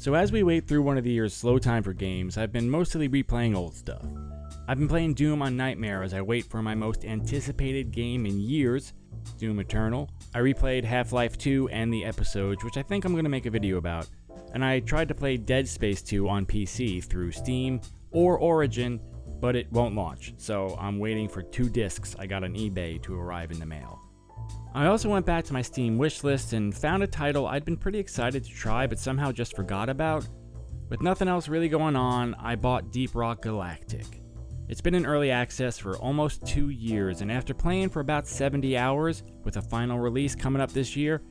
So as we wait through one of the year's slow time for games, I've been mostly replaying old stuff. I've been playing Doom on Nightmare as I wait for my most anticipated game in years, Doom Eternal. I replayed Half-Life 2 and the episodes, which I think I'm going to make a video about. And I tried to play Dead Space 2 on PC through Steam or Origin, but it won't launch, so I'm waiting for 2 discs I got on eBay to arrive in the mail. I also went back to my Steam wishlist and found a title I'd been pretty excited to try but somehow just forgot about. With nothing else really going on, I bought Deep Rock Galactic. It's been in early access for almost 2 years, and after playing for about 70 hours, with a final release coming up this year,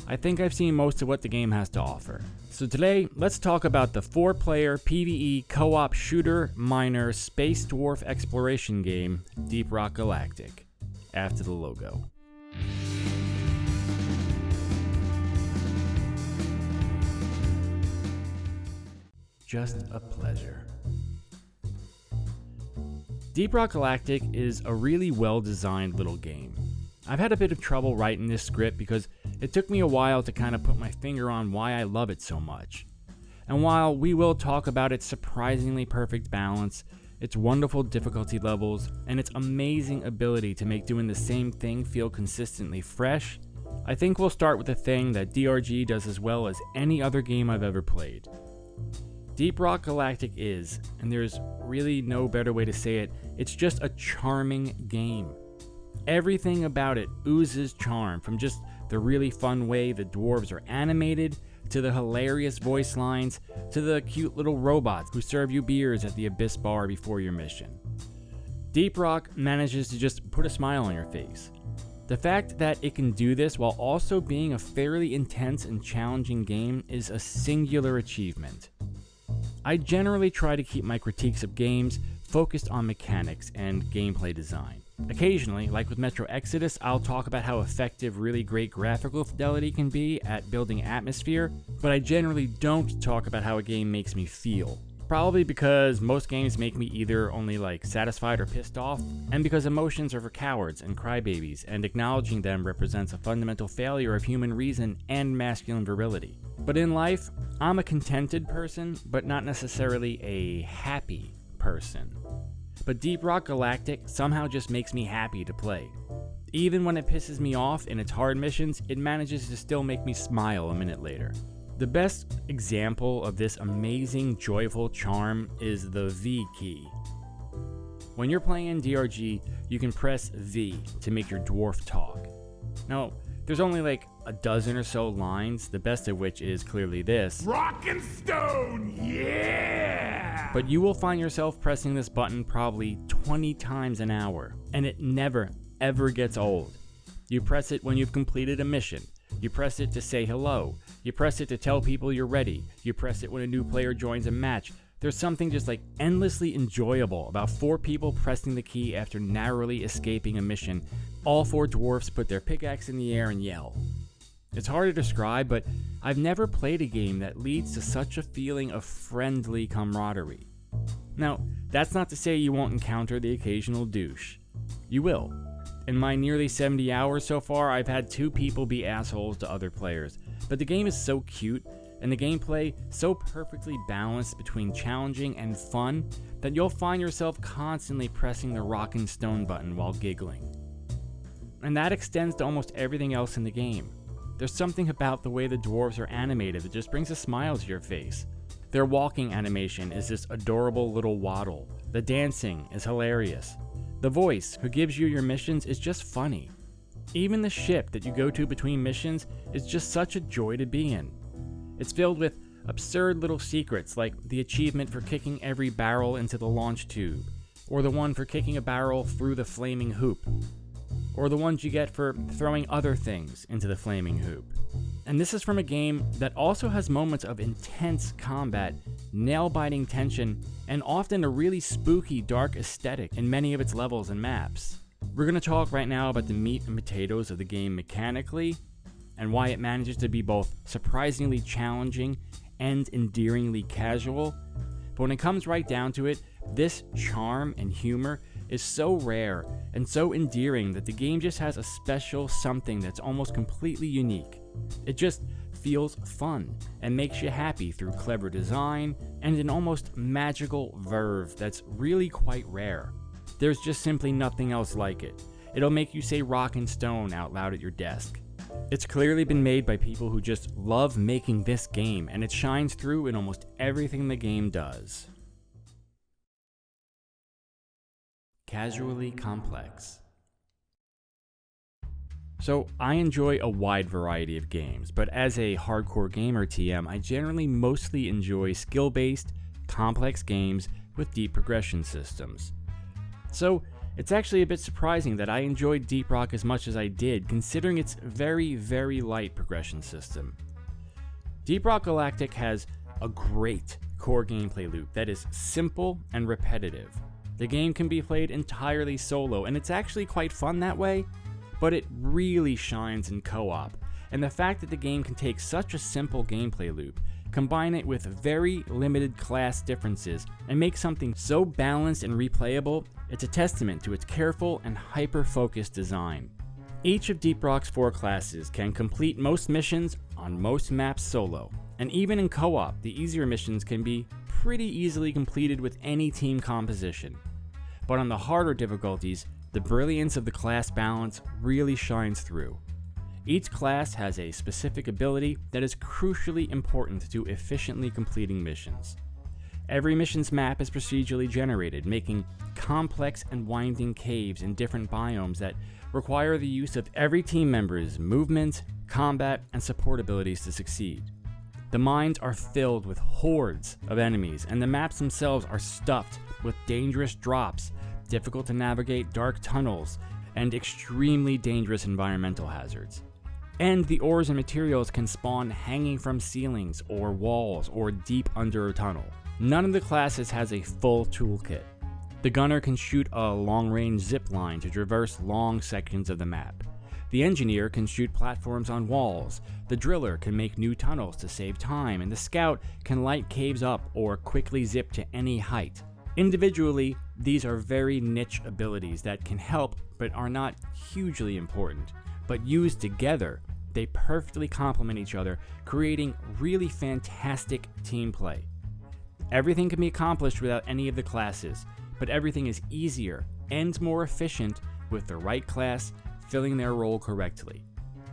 I think I've seen most of what the game has to offer. So today, let's talk about the 4-player PvE co-op shooter miner space dwarf exploration game, Deep Rock Galactic, after the logo. Just a pleasure. Deep Rock Galactic is a really well-designed little game. I've had a bit of trouble writing this script because it took me a while to kind of put my finger on why I love it so much. And while we will talk about its surprisingly perfect balance, its wonderful difficulty levels, and its amazing ability to make doing the same thing feel consistently fresh, I think we'll start with the thing that DRG does as well as any other game I've ever played. Deep Rock Galactic is, and there's really no better way to say it, it's just a charming game. Everything about it oozes charm, from just the really fun way the dwarves are animated, to the hilarious voice lines, to the cute little robots who serve you beers at the Abyss Bar before your mission. Deep Rock manages to just put a smile on your face. The fact that it can do this while also being a fairly intense and challenging game is a singular achievement. I generally try to keep my critiques of games focused on mechanics and gameplay design. Occasionally, like with Metro Exodus, I'll talk about how effective really great graphical fidelity can be at building atmosphere, but I generally don't talk about how a game makes me feel. Probably because most games make me either only satisfied or pissed off, and because emotions are for cowards and crybabies, and acknowledging them represents a fundamental failure of human reason and masculine virility. But in life, I'm a contented person, but not necessarily a happy person. But Deep Rock Galactic somehow just makes me happy to play. Even when it pisses me off in its hard missions, it manages to still make me smile a minute later. The best example of this amazing, joyful charm is the V key. When you're playing DRG, you can press V to make your dwarf talk. Now, there's only a dozen or so lines, the best of which is clearly this: "Rock and stone, yeah!" But you will find yourself pressing this button probably 20 times an hour, and it never, ever gets old. You press it when you've completed a mission. You press it to say hello. You press it to tell people you're ready. You press it when a new player joins a match. There's something just endlessly enjoyable about 4 people pressing the key after narrowly escaping a mission. All 4 dwarfs put their pickaxe in the air and yell. It's hard to describe, but I've never played a game that leads to such a feeling of friendly camaraderie. Now, that's not to say you won't encounter the occasional douche. You will. In my nearly 70 hours so far, I've had 2 people be assholes to other players, but the game is so cute, and the gameplay so perfectly balanced between challenging and fun that you'll find yourself constantly pressing the rock and stone button while giggling. And that extends to almost everything else in the game. There's something about the way the dwarves are animated that just brings a smile to your face. Their walking animation is this adorable little waddle. The dancing is hilarious. The voice who gives you your missions is just funny. Even the ship that you go to between missions is just such a joy to be in. It's filled with absurd little secrets like the achievement for kicking every barrel into the launch tube, or the one for kicking a barrel through the flaming hoop, or the ones you get for throwing other things into the flaming hoop. And this is from a game that also has moments of intense combat, nail-biting tension, and often a really spooky, dark aesthetic in many of its levels and maps. We're going to talk right now about the meat and potatoes of the game mechanically, and why it manages to be both surprisingly challenging and endearingly casual. But when it comes right down to it, this charm and humor is so rare and so endearing that the game just has a special something that's almost completely unique. It just feels fun and makes you happy through clever design and an almost magical verve that's really quite rare. There's just simply nothing else like it. It'll make you say rock and stone out loud at your desk. It's clearly been made by people who just love making this game, and it shines through in almost everything the game does. Casually complex. So, I enjoy a wide variety of games, but as a hardcore gamer TM, I generally mostly enjoy skill-based, complex games with deep progression systems. So, it's actually a bit surprising that I enjoyed Deep Rock as much as I did, considering its very, very light progression system. Deep Rock Galactic has a great core gameplay loop that is simple and repetitive. The game can be played entirely solo, and it's actually quite fun that way, but it really shines in co-op, and the fact that the game can take such a simple gameplay loop, combine it with very limited class differences, and make something so balanced and replayable, it's a testament to its careful and hyper-focused design. Each of Deep Rock's 4 classes can complete most missions on most maps solo, and even in co-op, the easier missions can be pretty easily completed with any team composition. But on the harder difficulties, the brilliance of the class balance really shines through. Each class has a specific ability that is crucially important to efficiently completing missions. Every mission's map is procedurally generated, making complex and winding caves in different biomes that require the use of every team member's movement, combat, and support abilities to succeed. The mines are filled with hordes of enemies, and the maps themselves are stuffed with dangerous drops, difficult to navigate dark tunnels, and extremely dangerous environmental hazards. And the ores and materials can spawn hanging from ceilings or walls or deep under a tunnel. None of the classes has a full toolkit. The gunner can shoot a long-range zip line to traverse long sections of the map. The engineer can shoot platforms on walls, the driller can make new tunnels to save time, and the scout can light caves up or quickly zip to any height. Individually, these are very niche abilities that can help but are not hugely important, but used together, they perfectly complement each other, creating really fantastic team play. Everything can be accomplished without any of the classes, but everything is easier and more efficient with the right class filling their role correctly.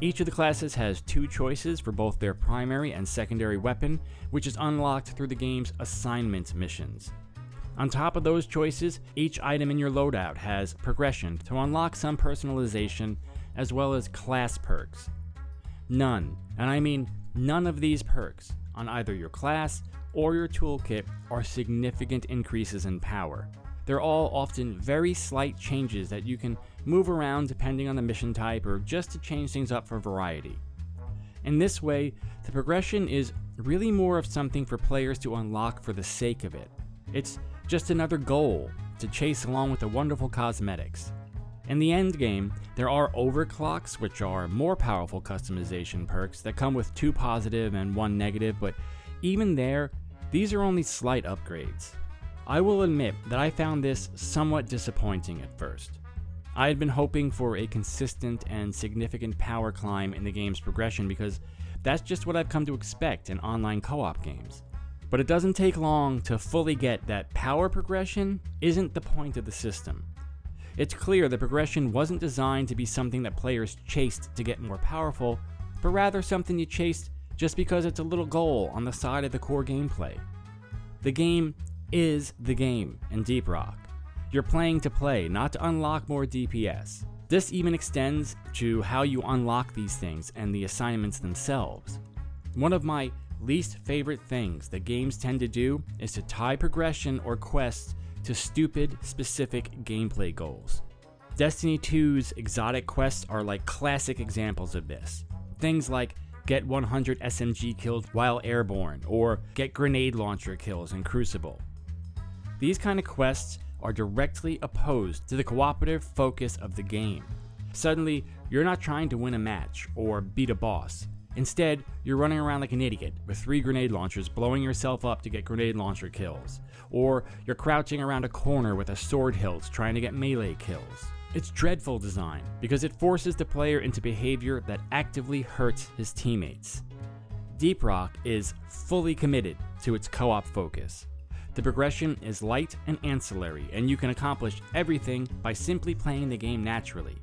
Each of the classes has 2 choices for both their primary and secondary weapon, which is unlocked through the game's assignment missions. On top of those choices, each item in your loadout has progression to unlock some personalization as well as class perks. None, and I mean none of these perks, on either your class or your toolkit are significant increases in power. They're all often very slight changes that you can move around depending on the mission type or just to change things up for variety. In this way, the progression is really more of something for players to unlock for the sake of it. It's just another goal to chase along with the wonderful cosmetics. In the end game, there are overclocks, which are more powerful customization perks that come with 2 positive and 1 negative, but even there, these are only slight upgrades. I will admit that I found this somewhat disappointing at first. I had been hoping for a consistent and significant power climb in the game's progression because that's just what I've come to expect in online co-op games. But it doesn't take long to fully get that power progression isn't the point of the system. It's clear the progression wasn't designed to be something that players chased to get more powerful, but rather something you chased just because it's a little goal on the side of the core gameplay. The game is the game in Deep Rock. You're playing to play, not to unlock more DPS. This even extends to how you unlock these things and the assignments themselves. One of my least favorite things that games tend to do is to tie progression or quests to stupid, specific gameplay goals. Destiny 2's exotic quests are like classic examples of this. Things like get 100 SMG kills while airborne, or get grenade launcher kills in Crucible. These kind of quests are directly opposed to the cooperative focus of the game. Suddenly, you're not trying to win a match or beat a boss. Instead, you're running around like an idiot with 3 grenade launchers blowing yourself up to get grenade launcher kills. Or you're crouching around a corner with a sword hilt trying to get melee kills. It's dreadful design because it forces the player into behavior that actively hurts his teammates. Deep Rock is fully committed to its co-op focus. The progression is light and ancillary, and you can accomplish everything by simply playing the game naturally.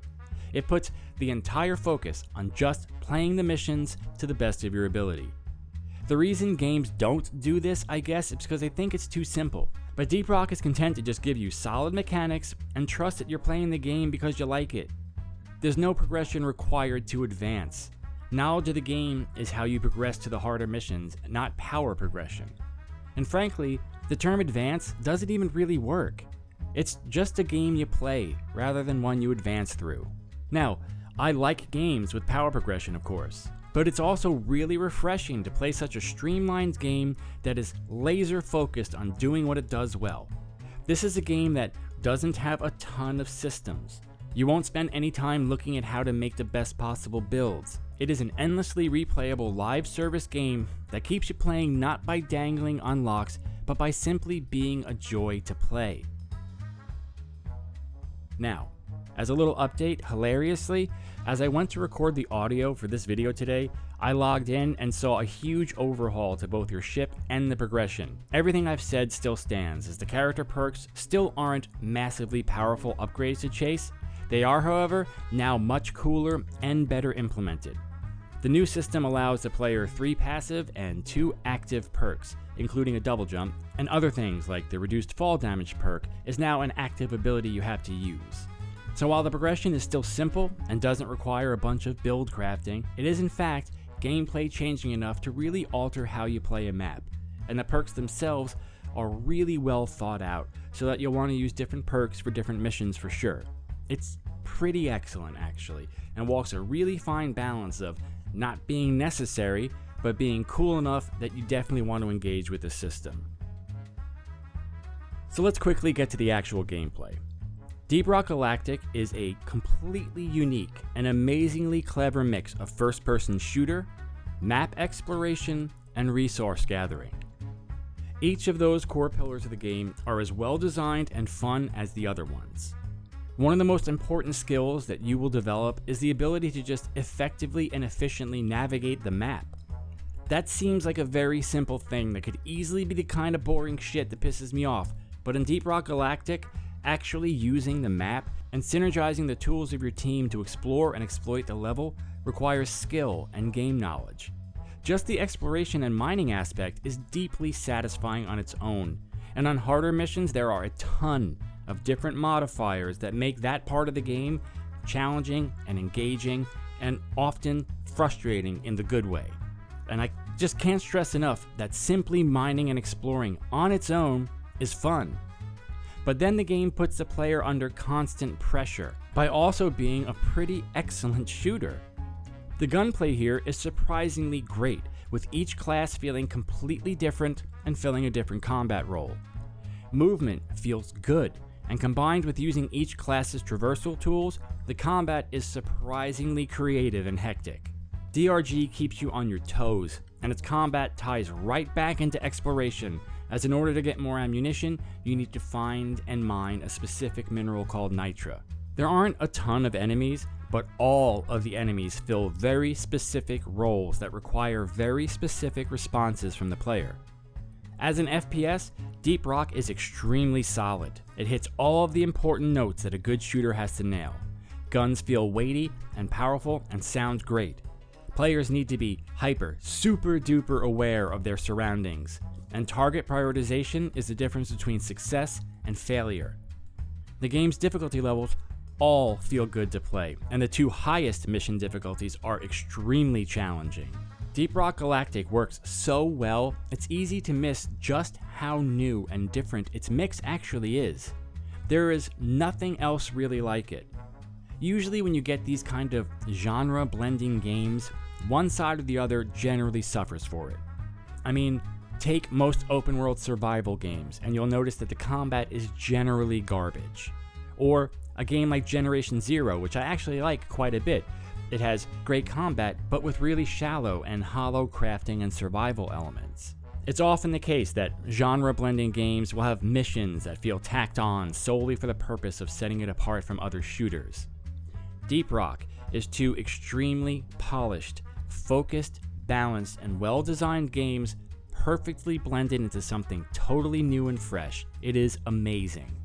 It puts the entire focus on just playing the missions to the best of your ability. The reason games don't do this, I guess, is because they think it's too simple. But Deep Rock is content to just give you solid mechanics and trust that you're playing the game because you like it. There's no progression required to advance. Knowledge of the game is how you progress to the harder missions, not power progression. And frankly, the term advance doesn't even really work. It's just a game you play, rather than one you advance through. Now, I like games with power progression, of course, but it's also really refreshing to play such a streamlined game that is laser focused on doing what it does well. This is a game that doesn't have a ton of systems. You won't spend any time looking at how to make the best possible builds. It is an endlessly replayable live service game that keeps you playing not by dangling unlocks, but by simply being a joy to play. Now, as a little update, hilariously, as I went to record the audio for this video today, I logged in and saw a huge overhaul to both your ship and the progression. Everything I've said still stands, as the character perks still aren't massively powerful upgrades to chase. They are, however, now much cooler and better implemented. The new system allows the player 3 passive and 2 active perks, including a double jump, and other things like the reduced fall damage perk is now an active ability you have to use. So while the progression is still simple and doesn't require a bunch of build crafting, it is in fact gameplay changing enough to really alter how you play a map, and the perks themselves are really well thought out so that you'll want to use different perks for different missions for sure. It's pretty excellent actually, and walks a really fine balance of not being necessary, but being cool enough that you definitely want to engage with the system. So let's quickly get to the actual gameplay. Deep Rock Galactic is a completely unique and amazingly clever mix of first-person shooter, map exploration, and resource gathering. Each of those core pillars of the game are as well designed and fun as the other ones. One of the most important skills that you will develop is the ability to just effectively and efficiently navigate the map. That seems like a very simple thing that could easily be the kind of boring shit that pisses me off, but in Deep Rock Galactic, actually using the map and synergizing the tools of your team to explore and exploit the level requires skill and game knowledge. Just the exploration and mining aspect is deeply satisfying on its own, and on harder missions there are a ton of different modifiers that make that part of the game challenging and engaging and often frustrating in the good way. And I just can't stress enough that simply mining and exploring on its own is fun. But then the game puts the player under constant pressure by also being a pretty excellent shooter. The gunplay here is surprisingly great, with each class feeling completely different and filling a different combat role. Movement feels good, and combined with using each class's traversal tools, the combat is surprisingly creative and hectic. DRG keeps you on your toes, and its combat ties right back into exploration, as in order to get more ammunition, you need to find and mine a specific mineral called nitra. There aren't a ton of enemies, but all of the enemies fill very specific roles that require very specific responses from the player. As an FPS, Deep Rock is extremely solid. It hits all of the important notes that a good shooter has to nail. Guns feel weighty and powerful and sound great. Players need to be super duper aware of their surroundings, and target prioritization is the difference between success and failure. The game's difficulty levels all feel good to play, and the 2 highest mission difficulties are extremely challenging. Deep Rock Galactic works so well, it's easy to miss just how new and different its mix actually is. There is nothing else really like it. Usually when you get these kind of genre blending games, one side or the other generally suffers for it. I mean, take most open world survival games and you'll notice that the combat is generally garbage. Or a game like Generation Zero, which I actually like quite a bit. It has great combat, but with really shallow and hollow crafting and survival elements. It's often the case that genre blending games will have missions that feel tacked on solely for the purpose of setting it apart from other shooters. Deep Rock is 2 extremely polished, focused, balanced, and well-designed games perfectly blended into something totally new and fresh. It is amazing.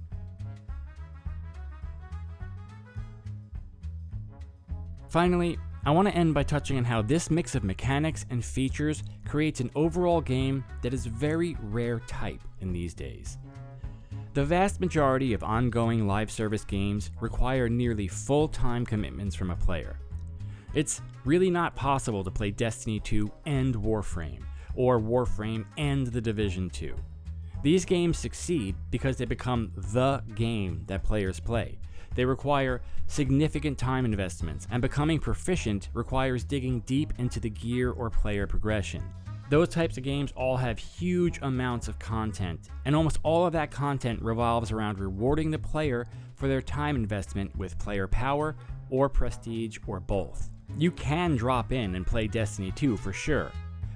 Finally, I want to end by touching on how this mix of mechanics and features creates an overall game that is very rare type in these days. The vast majority of ongoing live service games require nearly full-time commitments from a player. It's really not possible to play Destiny 2 and Warframe, or Warframe and The Division 2. These games succeed because they become the game that players play. They require significant time investments, and becoming proficient requires digging deep into the gear or player progression. Those types of games all have huge amounts of content, and almost all of that content revolves around rewarding the player for their time investment with player power or prestige or both. You can drop in and play Destiny 2 for sure,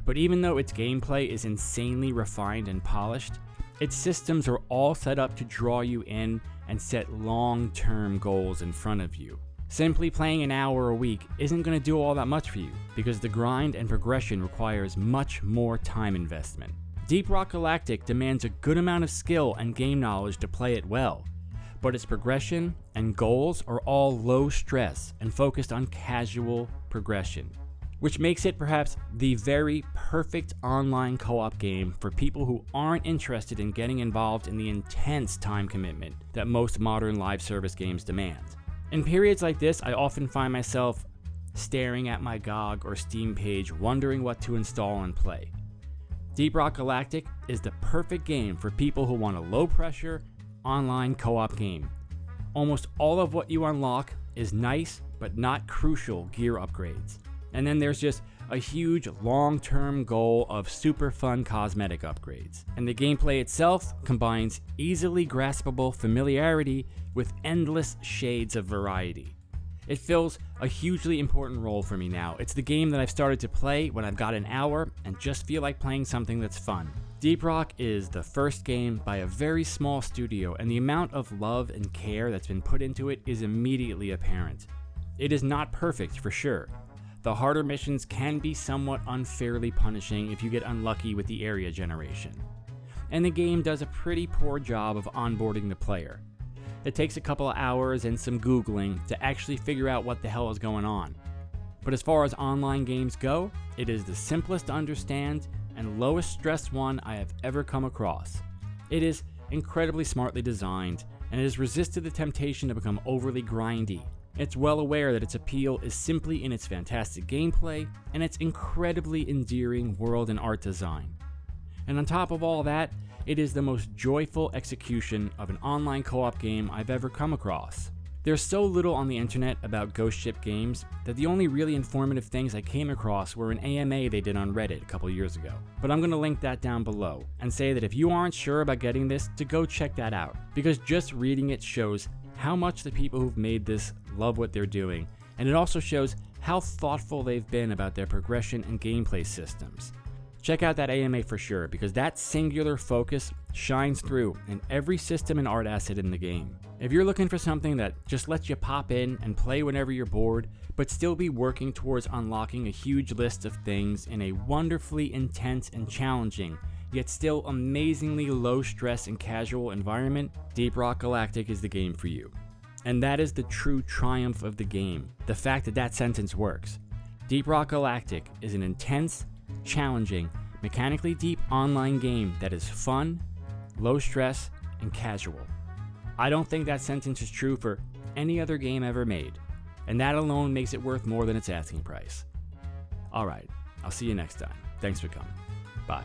but even though its gameplay is insanely refined and polished, its systems are all set up to draw you in and set long-term goals in front of you. Simply playing an hour a week isn't going to do all that much for you, because the grind and progression requires much more time investment. Deep Rock Galactic demands a good amount of skill and game knowledge to play it well, but its progression and goals are all low stress and focused on casual progression, which makes it perhaps the very perfect online co-op game for people who aren't interested in getting involved in the intense time commitment that most modern live service games demand. In periods like this, I often find myself staring at my GOG or Steam page wondering what to install and play. Deep Rock Galactic is the perfect game for people who want a low-pressure, online co-op game. Almost all of what you unlock is nice but not crucial gear upgrades. And then there's just a huge long-term goal of super fun cosmetic upgrades. And the gameplay itself combines easily graspable familiarity with endless shades of variety. It fills a hugely important role for me now. It's the game that I've started to play when I've got an hour and just feel like playing something that's fun. Deep Rock is the first game by a very small studio, and the amount of love and care that's been put into it is immediately apparent. It is not perfect for sure. The harder missions can be somewhat unfairly punishing if you get unlucky with the area generation. And the game does a pretty poor job of onboarding the player. It takes a couple of hours and some Googling to actually figure out what the hell is going on. But as far as online games go, it is the simplest to understand and lowest stress one I have ever come across. It is incredibly smartly designed, and it has resisted the temptation to become overly grindy. It's well aware that its appeal is simply in its fantastic gameplay and its incredibly endearing world and art design. And on top of all that, it is the most joyful execution of an online co-op game I've ever come across. There's so little on the internet about ghost ship games that the only really informative things I came across were an AMA they did on Reddit a couple years ago. But I'm going to link that down below and say that if you aren't sure about getting this, to go check that out, because just reading it shows how much the people who've made this love what they're doing, and it also shows how thoughtful they've been about their progression and gameplay systems. Check out that AMA for sure, because that singular focus shines through in every system and art asset in the game. If you're looking for something that just lets you pop in and play whenever you're bored, but still be working towards unlocking a huge list of things in a wonderfully intense and challenging, yet still amazingly low stress and casual environment, Deep Rock Galactic is the game for you. And that is the true triumph of the game, the fact that that sentence works. Deep Rock Galactic is an intense, challenging, mechanically deep online game that is fun, low stress, and casual. I don't think that sentence is true for any other game ever made, and that alone makes it worth more than its asking price. Alright, I'll see you next time. Thanks for coming. Bye.